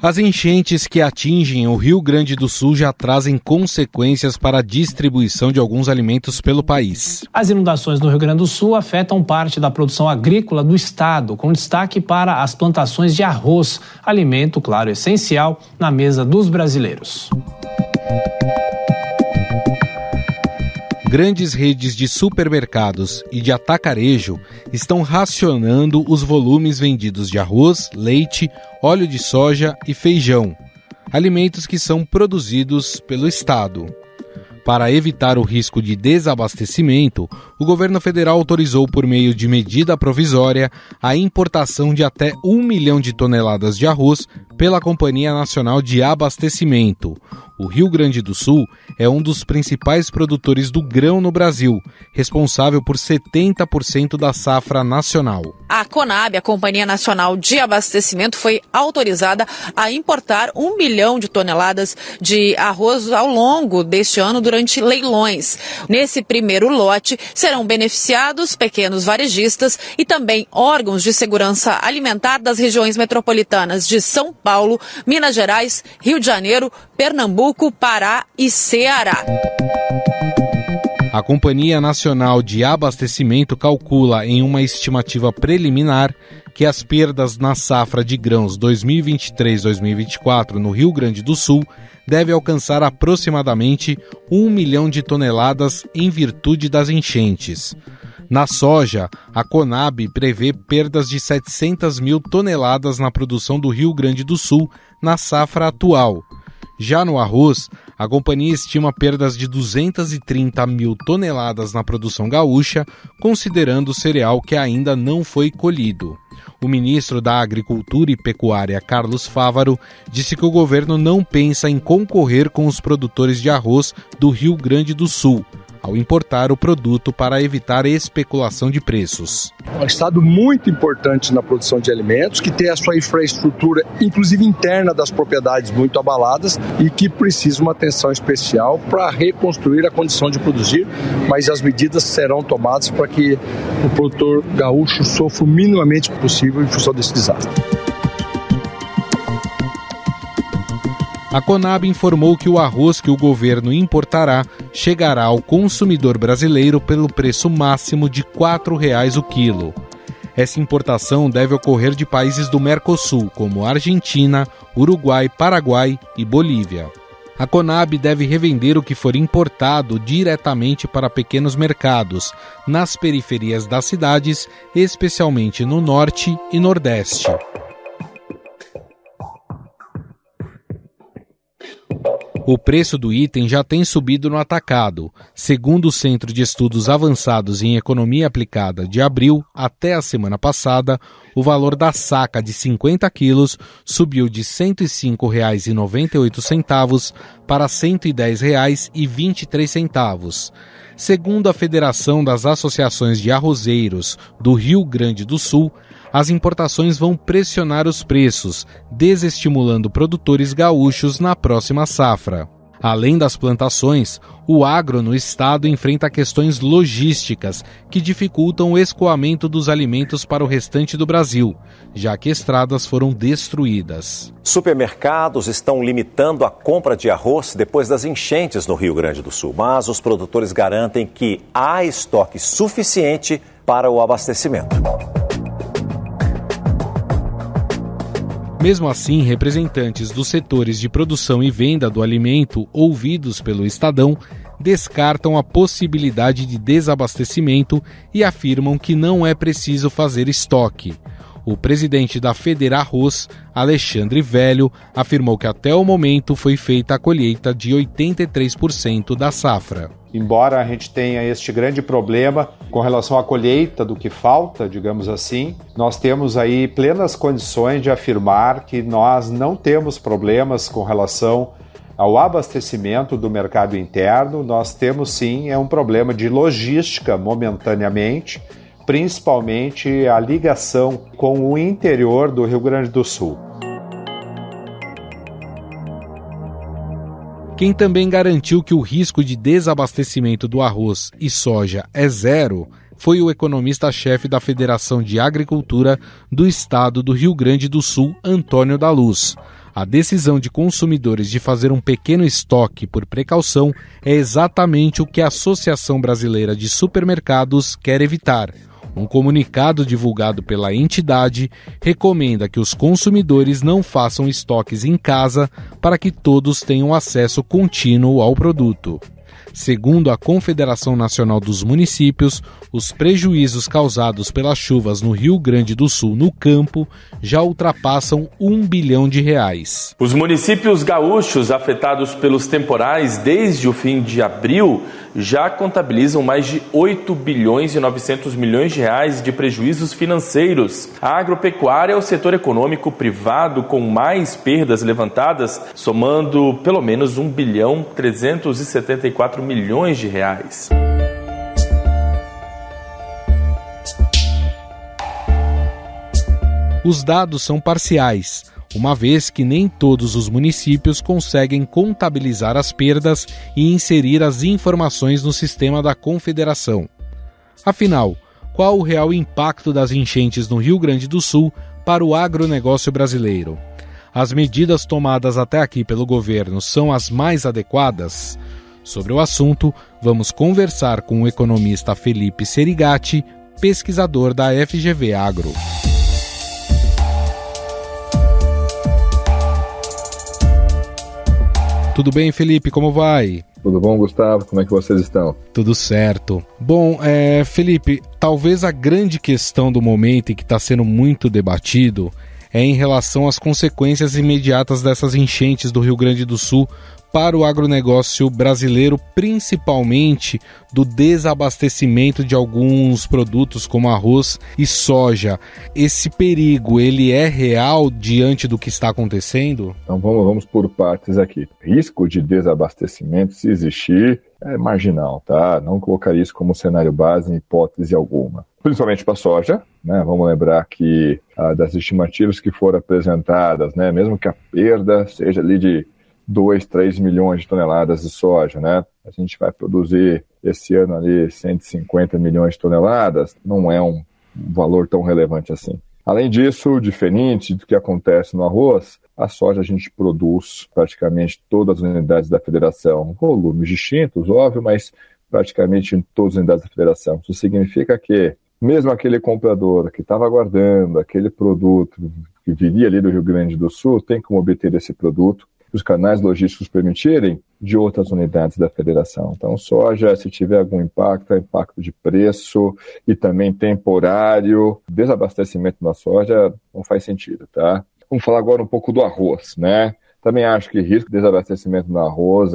As enchentes que atingem o Rio Grande do Sul já trazem consequências para a distribuição de alguns alimentos pelo país. As inundações no Rio Grande do Sul afetam parte da produção agrícola do estado, com destaque para as plantações de arroz, alimento, claro, essencial na mesa dos brasileiros. Grandes redes de supermercados e de atacarejo estão racionando os volumes vendidos de arroz, leite, óleo de soja e feijão, alimentos que são produzidos pelo Estado. Para evitar o risco de desabastecimento, o governo federal autorizou, por meio de medida provisória, a importação de até 1 milhão de toneladas de arroz pela Companhia Nacional de Abastecimento. O Rio Grande do Sul é um dos principais produtores do grão no Brasil, responsável por 70% da safra nacional. A Conab, a Companhia Nacional de Abastecimento, foi autorizada a importar 1 milhão de toneladas de arroz ao longo deste ano durante leilões. Nesse primeiro lote serão beneficiados pequenos varejistas e também órgãos de segurança alimentar das regiões metropolitanas de São Paulo, Minas Gerais, Rio de Janeiro, Pernambuco, Pará e Ceará. A Companhia Nacional de Abastecimento calcula em uma estimativa preliminar que as perdas na safra de grãos 2023-2024 no Rio Grande do Sul deve alcançar aproximadamente 1 milhão de toneladas em virtude das enchentes. Na soja, a Conab prevê perdas de 700 mil toneladas na produção do Rio Grande do Sul na safra atual. Já no arroz, a companhia estima perdas de 230 mil toneladas na produção gaúcha, considerando o cereal que ainda não foi colhido. O ministro da Agricultura e Pecuária, Carlos Fávaro, disse que o governo não pensa em concorrer com os produtores de arroz do Rio Grande do Sul, ao importar o produto para evitar especulação de preços. É um estado muito importante na produção de alimentos, que tem a sua infraestrutura, inclusive interna das propriedades, muito abaladas e que precisa uma atenção especial para reconstruir a condição de produzir, mas as medidas serão tomadas para que o produtor gaúcho sofra o minimamente possível em função desse desastre. A Conab informou que o arroz que o governo importará chegará ao consumidor brasileiro pelo preço máximo de R$ 4,00 o quilo. Essa importação deve ocorrer de países do Mercosul, como Argentina, Uruguai, Paraguai e Bolívia. A Conab deve revender o que for importado diretamente para pequenos mercados, nas periferias das cidades, especialmente no Norte e Nordeste. O preço do item já tem subido no atacado. Segundo o Centro de Estudos Avançados em Economia Aplicada, de abril até a semana passada, o valor da saca de 50 quilos subiu de R$ 105,98 para R$ 110,23. Segundo a Federação das Associações de Arrozeiros do Rio Grande do Sul, as importações vão pressionar os preços, desestimulando produtores gaúchos na próxima safra. Além das plantações, o agro no estado enfrenta questões logísticas que dificultam o escoamento dos alimentos para o restante do Brasil, já que estradas foram destruídas. Supermercados estão limitando a compra de arroz depois das enchentes no Rio Grande do Sul, mas os produtores garantem que há estoque suficiente para o abastecimento. Mesmo assim, representantes dos setores de produção e venda do alimento ouvidos pelo Estadão descartam a possibilidade de desabastecimento e afirmam que não é preciso fazer estoque. O presidente da Federarroz, Alexandre Velho, afirmou que até o momento foi feita a colheita de 83% da safra. Embora a gente tenha este grande problema com relação à colheita do que falta, digamos assim, nós temos aí plenas condições de afirmar que nós não temos problemas com relação ao abastecimento do mercado interno. Nós temos sim um problema de logística momentaneamente, principalmente a ligação com o interior do Rio Grande do Sul. Quem também garantiu que o risco de desabastecimento do arroz e soja é zero foi o economista-chefe da Federação de Agricultura do Estado do Rio Grande do Sul, Antônio da Luz. A decisão de consumidores de fazer um pequeno estoque por precaução é exatamente o que a Associação Brasileira de Supermercados quer evitar. Um comunicado divulgado pela entidade recomenda que os consumidores não façam estoques em casa para que todos tenham acesso contínuo ao produto. Segundo a Confederação Nacional dos Municípios, os prejuízos causados pelas chuvas no Rio Grande do Sul no campo já ultrapassam R$1 bilhão. Os municípios gaúchos afetados pelos temporais desde o fim de abril já contabilizam mais de 8 bilhões e 900 milhões de reais de prejuízos financeiros. A agropecuária é o setor econômico privado com mais perdas levantadas, somando pelo menos 1 bilhão 374 milhões de reais. Os dados são parciais, uma vez que nem todos os municípios conseguem contabilizar as perdas e inserir as informações no sistema da Confederação. Afinal, qual o real impacto das enchentes no Rio Grande do Sul para o agronegócio brasileiro? As medidas tomadas até aqui pelo governo são as mais adequadas? Sobre o assunto, vamos conversar com o economista Felipe Serigati, pesquisador da FGV Agro. Tudo bem, Felipe? Como vai? Tudo bom, Gustavo? Como é que vocês estão? Tudo certo. Bom, Felipe, talvez a grande questão do momento e que está sendo muito debatido é em relação às consequências imediatas dessas enchentes do Rio Grande do Sul para o agronegócio brasileiro, principalmente do desabastecimento de alguns produtos como arroz e soja. Esse perigo, ele é real diante do que está acontecendo? Então vamos por partes aqui. Risco de desabastecimento, se existir, é marginal, tá? Não colocaria isso como cenário base em hipótese alguma. Principalmente para a soja, né? Vamos lembrar que das estimativas que foram apresentadas, né? Mesmo que a perda seja ali de 2, 3 milhões de toneladas de soja, né? A gente vai produzir esse ano ali 150 milhões de toneladas, não é um valor tão relevante assim. Além disso, diferente do que acontece no arroz, a soja a gente produz praticamente todas as unidades da federação, volumes distintos, óbvio, mas praticamente em todas as unidades da federação. Isso significa que mesmo aquele comprador que estava aguardando aquele produto que viria ali do Rio Grande do Sul, tem como obter esse produto, os canais logísticos permitirem, de outras unidades da federação. Então, soja, se tiver algum impacto, é impacto de preço e também temporário. Desabastecimento na soja não faz sentido, tá? Vamos falar agora um pouco do arroz, né? Também acho que risco de desabastecimento no arroz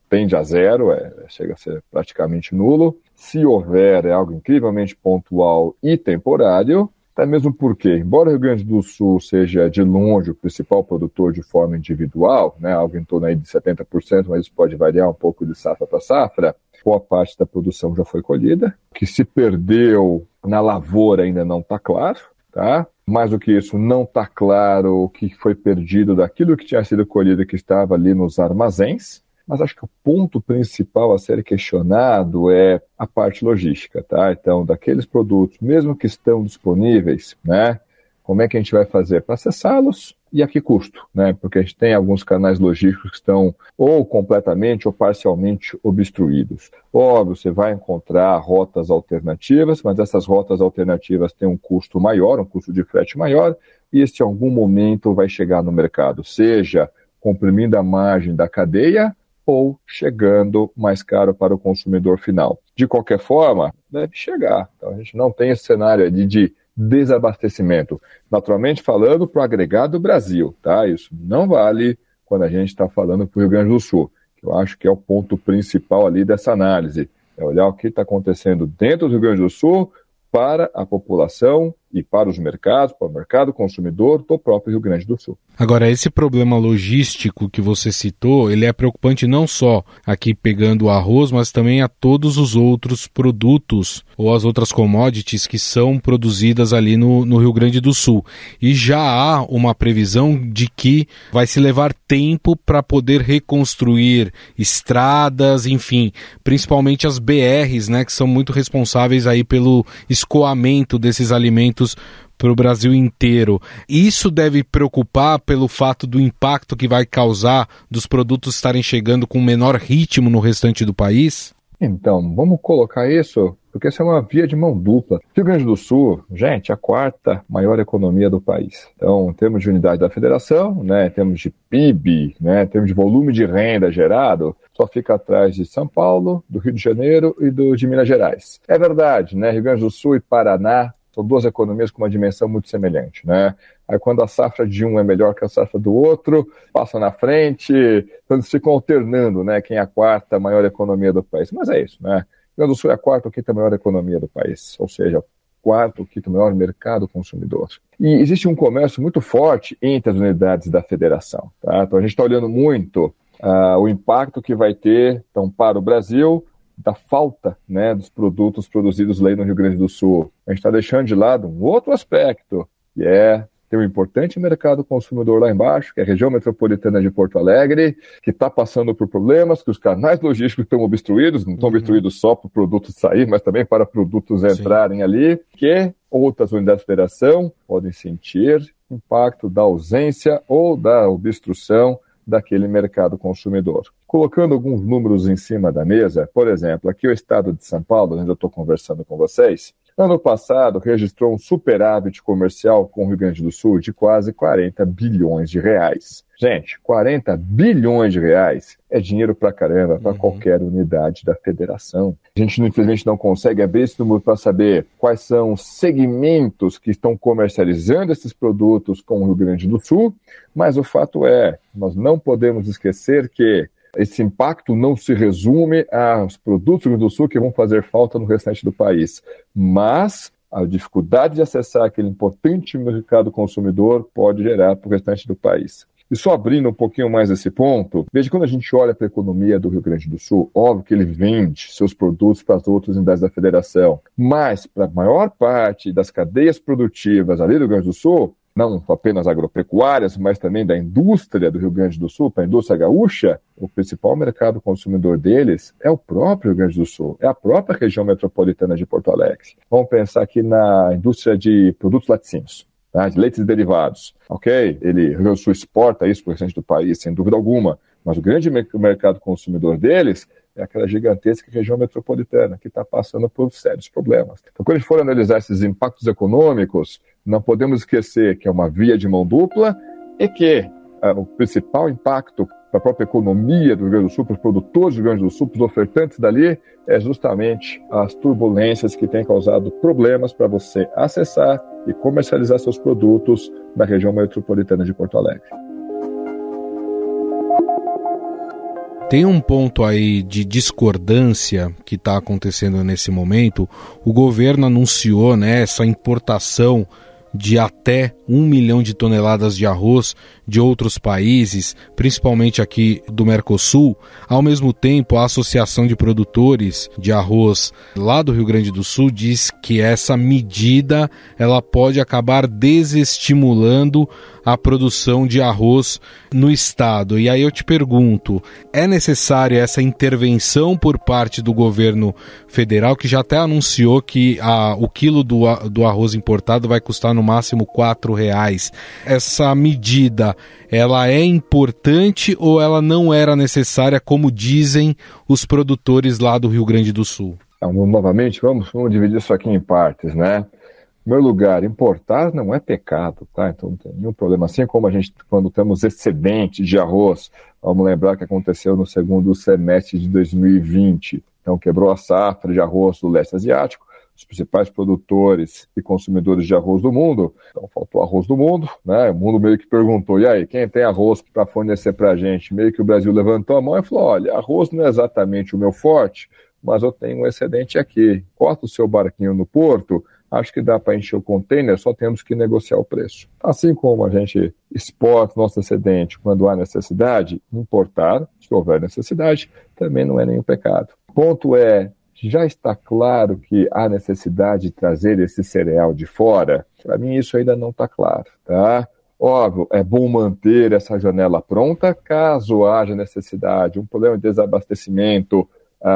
tende a zero, chega a ser praticamente nulo. Se houver, é algo incrivelmente pontual e temporário. Até mesmo porque, embora o Rio Grande do Sul seja de longe o principal produtor de forma individual, né, algo em torno aí de 70%, mas isso pode variar um pouco de safra para safra, boa parte da produção já foi colhida. O que se perdeu na lavoura ainda não está claro, tá? Mais do que isso, não está claro o que foi perdido daquilo que tinha sido colhido que estava ali nos armazéns. Mas acho que o ponto principal a ser questionado é a parte logística, tá? Então, daqueles produtos, mesmo que estão disponíveis, né? Como é que a gente vai fazer para acessá-los e a que custo, né? Porque a gente tem alguns canais logísticos que estão ou completamente ou parcialmente obstruídos. Óbvio, você vai encontrar rotas alternativas, mas essas rotas alternativas têm um custo maior, um custo de frete maior, e este em algum momento vai chegar no mercado, seja comprimindo a margem da cadeia, ou chegando mais caro para o consumidor final. De qualquer forma, deve chegar. Então, a gente não tem esse cenário de desabastecimento. Naturalmente falando, para o agregado Brasil, tá? Isso não vale quando a gente está falando para o Rio Grande do Sul, que eu acho que é o ponto principal ali dessa análise. É olhar o que está acontecendo dentro do Rio Grande do Sul para a população e para os mercados, para o mercado consumidor do próprio Rio Grande do Sul. Agora, esse problema logístico que você citou, ele é preocupante não só aqui pegando o arroz, mas também a todos os outros produtos ou as outras commodities que são produzidas ali no Rio Grande do Sul. E já há uma previsão de que vai se levar tempo para poder reconstruir estradas, enfim, principalmente as BRs, né, que são muito responsáveis aí pelo escoamento desses alimentos alimentos para o Brasil inteiro. Isso deve preocupar pelo fato do impacto que vai causar dos produtos estarem chegando com menor ritmo no restante do país? Então, vamos colocar isso, porque essa é uma via de mão dupla. Rio Grande do Sul, gente, é a quarta maior economia do país. Então, em termos de unidade da federação, né, em termos de PIB, né, em termos de volume de renda gerado, só fica atrás de São Paulo, do Rio de Janeiro e de Minas Gerais. É verdade, né, Rio Grande do Sul e Paraná são duas economias com uma dimensão muito semelhante, né? Aí quando a safra de um é melhor que a safra do outro, passa na frente, então eles ficam alternando, né? Quem é a quarta maior economia do país. Mas é isso, né? Rio Grande do Sul é a quarta ou quinta maior economia do país, ou seja, quarto ou quinto maior mercado consumidor. E existe um comércio muito forte entre as unidades da federação, tá? Então a gente está olhando muito o impacto que vai ter, então, para o Brasil, da falta, né, dos produtos produzidos lá no Rio Grande do Sul. A gente está deixando de lado um outro aspecto, que é ter um importante mercado consumidor lá embaixo, que é a região metropolitana de Porto Alegre, que está passando por problemas, que os canais logísticos estão obstruídos, não estão obstruídos só para o produto sair, mas também para produtos entrarem ali, que outras unidades da federação podem sentir impacto da ausência ou da obstrução daquele mercado consumidor. Colocando alguns números em cima da mesa, por exemplo, aqui o estado de São Paulo, onde eu estou conversando com vocês, ano passado registrou um superávit comercial com o Rio Grande do Sul de quase 40 bilhões de reais. Gente, 40 bilhões de reais é dinheiro pra caramba para qualquer unidade da federação. A gente, infelizmente, não consegue abrir esse número para saber quais são os segmentos que estão comercializando esses produtos com o Rio Grande do Sul, mas o fato é, nós não podemos esquecer que esse impacto não se resume aos produtos do Rio Grande do Sul que vão fazer falta no restante do país, mas a dificuldade de acessar aquele importante mercado consumidor pode gerar para o restante do país. E só abrindo um pouquinho mais esse ponto, veja, quando a gente olha para a economia do Rio Grande do Sul, óbvio que ele vende seus produtos para as outras unidades da federação, mas para a maior parte das cadeias produtivas ali do Rio Grande do Sul, não apenas agropecuárias, mas também da indústria do Rio Grande do Sul, para a indústria gaúcha, o principal mercado consumidor deles é o próprio Rio Grande do Sul, é a própria região metropolitana de Porto Alegre. Vamos pensar aqui na indústria de produtos laticínios, tá? De leites e derivados, ok? O Rio Grande do Sul exporta isso para o restante do país, sem dúvida alguma, mas o grande mercado consumidor deles é aquela gigantesca região metropolitana que está passando por sérios problemas. Então, quando a gente for analisar esses impactos econômicos, não podemos esquecer que é uma via de mão dupla e que o principal impacto para a própria economia do Rio Grande do Sul, para os produtores do Rio Grande do Sul, para os ofertantes dali, é justamente as turbulências que têm causado problemas para você acessar e comercializar seus produtos na região metropolitana de Porto Alegre. Tem um ponto aí de discordância que está acontecendo nesse momento. O governo anunciou, né, essa importação de até 1 milhão de toneladas de arroz de outros países, principalmente aqui do Mercosul. Ao mesmo tempo, a Associação de Produtores de Arroz lá do Rio Grande do Sul diz que essa medida ela pode acabar desestimulando a produção de arroz no estado. E aí eu te pergunto, é necessária essa intervenção por parte do governo federal, que já até anunciou que o quilo do arroz importado vai custar no máximo R$4? Essa medida, ela é importante ou ela não era necessária, como dizem os produtores lá do Rio Grande do Sul? Então, novamente, vamos dividir isso aqui em partes, né? Em primeiro lugar, importar não é pecado, tá? Então não tem nenhum problema. Assim como a gente, quando temos excedente de arroz, vamos lembrar que aconteceu no segundo semestre de 2020. Então quebrou a safra de arroz do leste asiático, os principais produtores e consumidores de arroz do mundo. Então faltou arroz do mundo, né? O mundo meio que perguntou, e aí, quem tem arroz para fornecer para a gente? Meio que o Brasil levantou a mão e falou, olha, arroz não é exatamente o meu forte, mas eu tenho um excedente aqui. Corta o seu barquinho no porto, acho que dá para encher o container, só temos que negociar o preço. Assim como a gente exporta nosso excedente quando há necessidade, importar, se houver necessidade, também não é nenhum pecado. O ponto é, já está claro que há necessidade de trazer esse cereal de fora? Para mim isso ainda não está claro, tá? Óbvio, é bom manter essa janela pronta, caso haja necessidade, um problema de desabastecimento,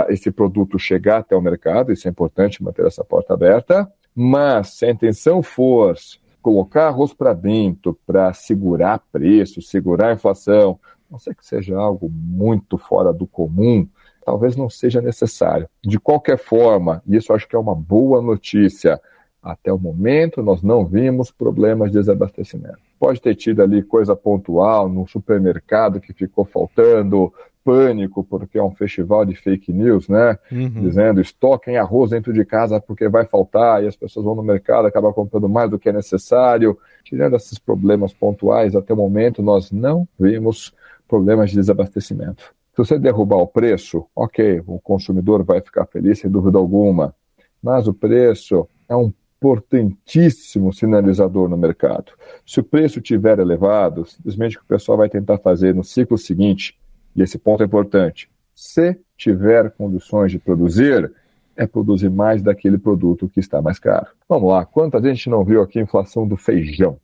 esse produto chegar até o mercado, isso é importante, manter essa porta aberta, Mas se a intenção for colocar arroz para dentro para segurar preço, segurar a inflação, não sei que seja algo muito fora do comum, talvez não seja necessário. De qualquer forma, e isso acho que é uma boa notícia, até o momento nós não vimos problemas de desabastecimento. Pode ter tido ali coisa pontual no supermercado que ficou faltando, pânico porque é um festival de fake news, né? Dizendo estoquem arroz dentro de casa porque vai faltar e as pessoas vão no mercado e acabam comprando mais do que é necessário. Tirando esses problemas pontuais, até o momento nós não vimos problemas de desabastecimento. Se você derrubar o preço, ok, o consumidor vai ficar feliz sem dúvida alguma, mas o preço é um importantíssimo sinalizador no mercado. Se o preço estiver elevado, simplesmente o que o pessoal vai tentar fazer no ciclo seguinte, e esse ponto é importante, se tiver condições de produzir, é produzir mais daquele produto que está mais caro. Vamos lá, quanta gente não viu aqui a inflação do feijão?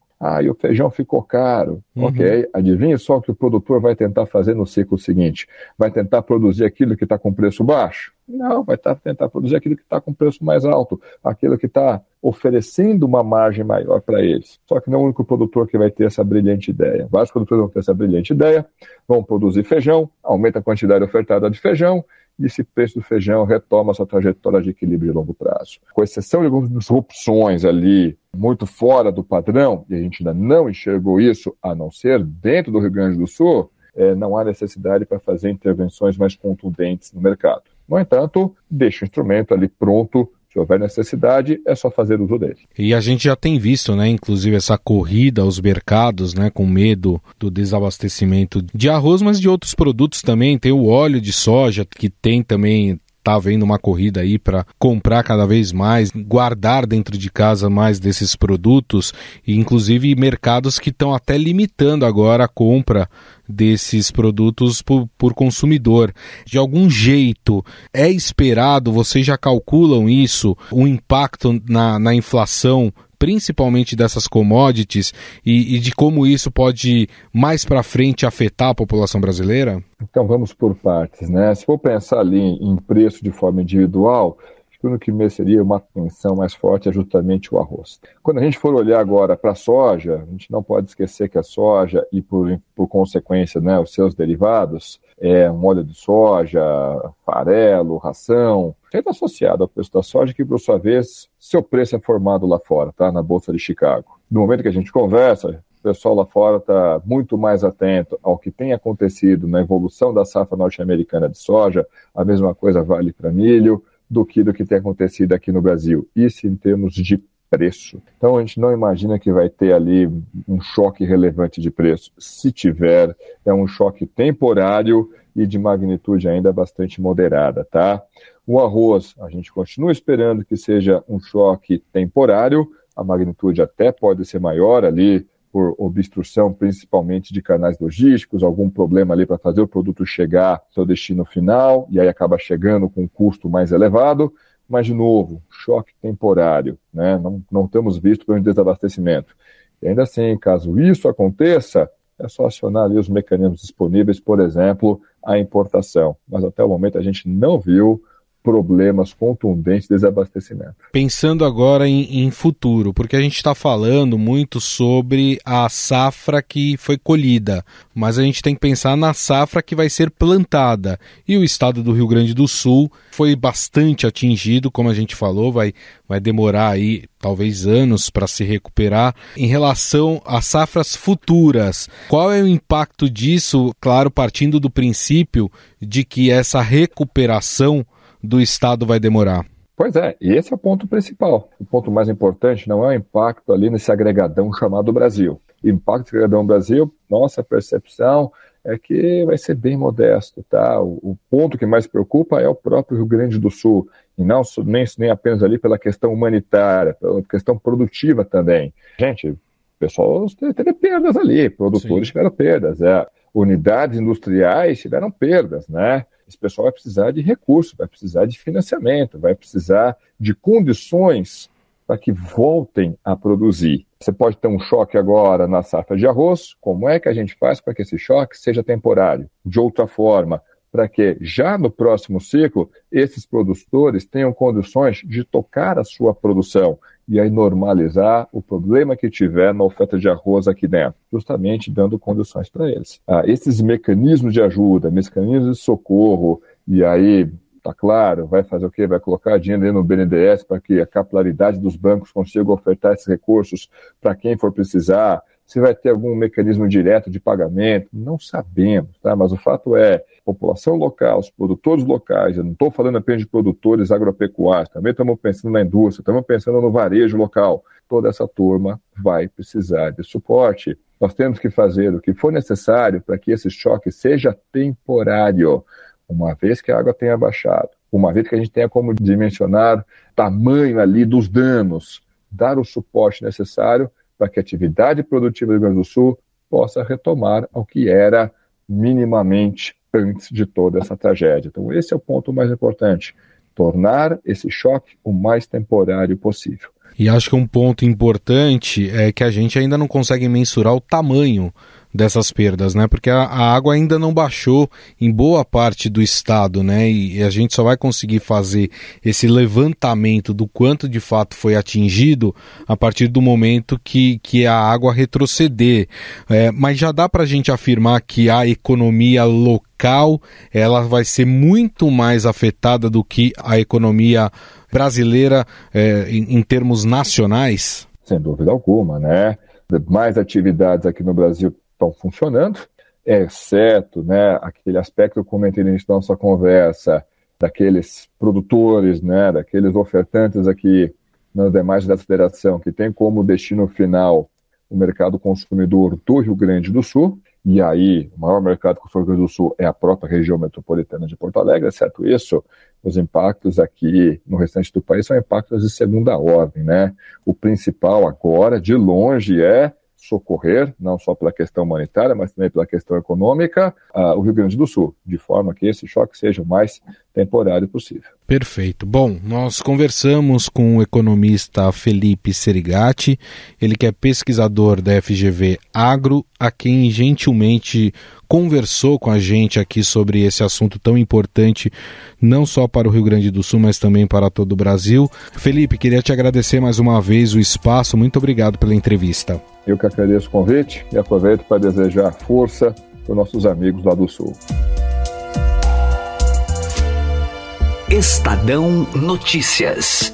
E o feijão ficou caro. Ok, adivinha só o que o produtor vai tentar fazer no ciclo seguinte? Vai tentar produzir aquilo que está com preço baixo? Não, vai tentar produzir aquilo que está com preço mais alto, aquilo que está oferecendo uma margem maior para eles. Só que não é o único produtor que vai ter essa brilhante ideia. Vários produtores vão ter essa brilhante ideia, vão produzir feijão, aumenta a quantidade ofertada de feijão, e esse preço do feijão retoma sua trajetória de equilíbrio de longo prazo. Com exceção de algumas disrupções ali, muito fora do padrão, e a gente ainda não enxergou isso, a não ser dentro do Rio Grande do Sul, não há necessidade para fazer intervenções mais contundentes no mercado. No entanto, deixa o instrumento ali pronto. Se houver necessidade, é só fazer uso dele. E a gente já tem visto, né, inclusive essa corrida aos mercados, né, com medo do desabastecimento de arroz, mas de outros produtos também. Tem o óleo de soja, que tem também, tá havendo uma corrida aí para comprar cada vez mais, guardar dentro de casa mais desses produtos, e inclusive mercados que estão até limitando agora a compra desses produtos por consumidor. De algum jeito, é esperado, vocês já calculam isso, o impacto na inflação, principalmente dessas commodities, e de como isso pode mais para frente afetar a população brasileira? Então vamos por partes, né? Se for pensar ali em preço de forma individual, o que mereceria uma atenção mais forte é justamente o arroz. Quando a gente for olhar agora para a soja, a gente não pode esquecer que a soja e, por consequência, né, os seus derivados, um óleo de soja, farelo, ração, sempre associado ao preço da soja, que, por sua vez, seu preço é formado lá fora, tá? Na Bolsa de Chicago. No momento que a gente conversa, o pessoal lá fora está muito mais atento ao que tem acontecido na evolução da safra norte-americana de soja. A mesma coisa vale para milho, do que tem acontecido aqui no Brasil. Isso em termos de preço. Então, a gente não imagina que vai ter ali um choque relevante de preço. Se tiver, é um choque temporário e de magnitude ainda bastante moderada, tá? O arroz, a gente continua esperando que seja um choque temporário, a magnitude até pode ser maior ali, por obstrução principalmente de canais logísticos, algum problema ali para fazer o produto chegar ao seu destino final, e aí acaba chegando com um custo mais elevado, mas, de novo, choque temporário, né? Não temos visto pelo desabastecimento. E ainda assim, caso isso aconteça, é só acionar ali os mecanismos disponíveis, por exemplo, a importação. Mas até o momento a gente não viu problemas contundentes de desabastecimento. Pensando agora em futuro, porque a gente está falando muito sobre a safra que foi colhida, mas a gente tem que pensar na safra que vai ser plantada. E o estado do Rio Grande do Sul foi bastante atingido, como a gente falou, vai demorar aí talvez anos para se recuperar. Em relação às safras futuras, qual é o impacto disso? Claro, partindo do princípio de que essa recuperação do Estado vai demorar. Pois é, e esse é o ponto principal. O ponto mais importante não é o impacto ali nesse agregadão chamado Brasil. O impacto desse agregadão Brasil, nossa percepção é que vai ser bem modesto, tá? O ponto que mais preocupa é o próprio Rio Grande do Sul, e não nem apenas ali pela questão humanitária, pela questão produtiva também. Gente, o pessoal teve perdas ali, produtores tiveram perdas, unidades industriais tiveram perdas, né? Esse pessoal vai precisar de recursos, vai precisar de financiamento, vai precisar de condições para que voltem a produzir. Você pode ter um choque agora na safra de arroz. Como é que a gente faz para que esse choque seja temporário? De outra forma, para que já no próximo ciclo esses produtores tenham condições de tocar a sua produção e aí normalizar o problema que tiver na oferta de arroz aqui dentro, justamente dando condições para eles. Esses mecanismos de ajuda, mecanismos de socorro, e aí, tá claro, vai fazer o quê? Vai colocar dinheiro no BNDES para que a capilaridade dos bancos consiga ofertar esses recursos para quem for precisar. Se vai ter algum mecanismo direto de pagamento, não sabemos, tá? Mas o fato é, a população local, os produtores locais, eu não estou falando apenas de produtores agropecuários, também estamos pensando na indústria, estamos pensando no varejo local. Toda essa turma vai precisar de suporte. Nós temos que fazer o que for necessário para que esse choque seja temporário, uma vez que a água tenha baixado, uma vez que a gente tenha como dimensionar o tamanho ali dos danos, dar o suporte necessário para que a atividade produtiva do Rio Grande do Sul possa retomar ao que era minimamente antes de toda essa tragédia. Então esse é o ponto mais importante, tornar esse choque o mais temporário possível. E acho que um ponto importante é que a gente ainda não consegue mensurar o tamanho dessas perdas, né? Porque a água ainda não baixou em boa parte do estado, né? E a gente só vai conseguir fazer esse levantamento do quanto de fato foi atingido a partir do momento que a água retroceder. Mas já dá para a gente afirmar que a economia local ela vai ser muito mais afetada do que a economia brasileira em termos nacionais? Sem dúvida alguma, né? Mais atividades aqui no Brasil estão funcionando, exceto, né, aquele aspecto que eu comentei no início da nossa conversa, daqueles produtores, né, daqueles ofertantes aqui nas demais da federação, que tem como destino final o mercado consumidor do Rio Grande do Sul, e aí o maior mercado consumidor do Rio Grande do Sul é a própria região metropolitana de Porto Alegre, exceto isso, os impactos aqui no restante do país são impactos de segunda ordem, né? O principal agora, de longe, é socorrer, não só pela questão humanitária, mas também pela questão econômica, o Rio Grande do Sul, de forma que esse choque seja o mais temporário possível. Perfeito. Bom, nós conversamos com o economista Felipe Serigati, ele que é pesquisador da FGV Agro, a quem gentilmente conversou com a gente aqui sobre esse assunto tão importante, não só para o Rio Grande do Sul, mas também para todo o Brasil. Felipe, queria te agradecer mais uma vez o espaço, muito obrigado pela entrevista. Eu que agradeço o convite e aproveito para desejar força para os nossos amigos lá do Sul. Estadão Notícias.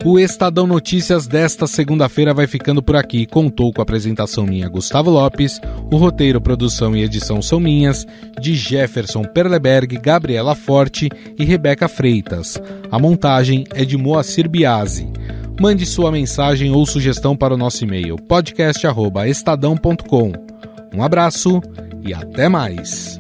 O Estadão Notícias desta segunda-feira vai ficando por aqui. Contou com a apresentação minha, Gustavo Lopes, o roteiro, produção e edição são minhas, de Jefferson Perleberg, Gabriela Forte e Rebeca Freitas. A montagem é de Moacir Biasi. Mande sua mensagem ou sugestão para o nosso e-mail podcast@estadão.com. Um abraço e até mais.